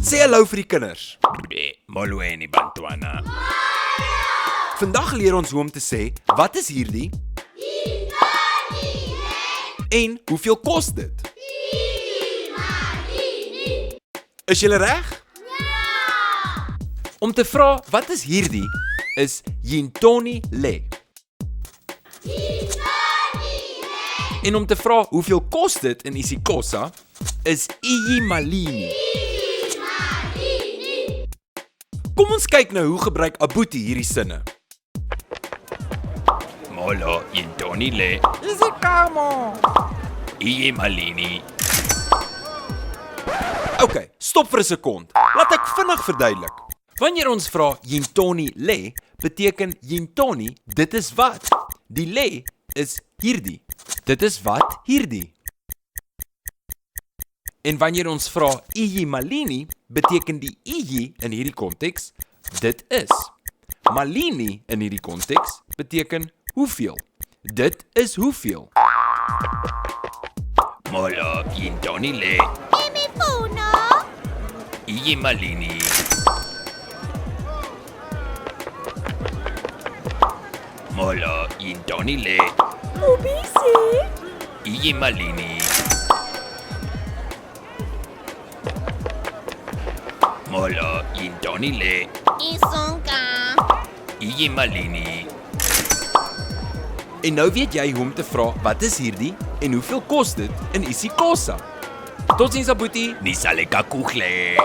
Sê hallo vir die kinders. Molweni bantwana. Vandag leer ons hoe om te sê, wat is hierdie? En hoeveel kos dit? Is julle reg? Ja! Om te vra, wat is hierdie, is Yintoni le. En om te vra, hoeveel kos dit in isiXhosa, is Iyimalini. Kom ons kyk nou hoe gebruik Abuti hierdie sinne. Molo Yintoni le. Isikamo. Iyimalini. Ok, stop vir 'n sekond. Laat ek vinnig verduidelik. Wanneer ons vra Yintoni le, beteken Yintoni, dit is wat. Die le is hierdie. Dit is wat hierdie. En wanneer ons vra Iyimalini, beteken die iyi in hierdie konteks, dit is. Malini in hierdie konteks beteken hoeveel. Dit is hoeveel. Molo Yintoni le. Iyimalini. Molo Yintoni le. Iyimalini. Molo Yintoni le. Iyimalini. En nou weet jy hoe om te vra, wat is hierdie en hoeveel kos dit in isiXhosa? Totsiens Abuti. Nisale kakuhle.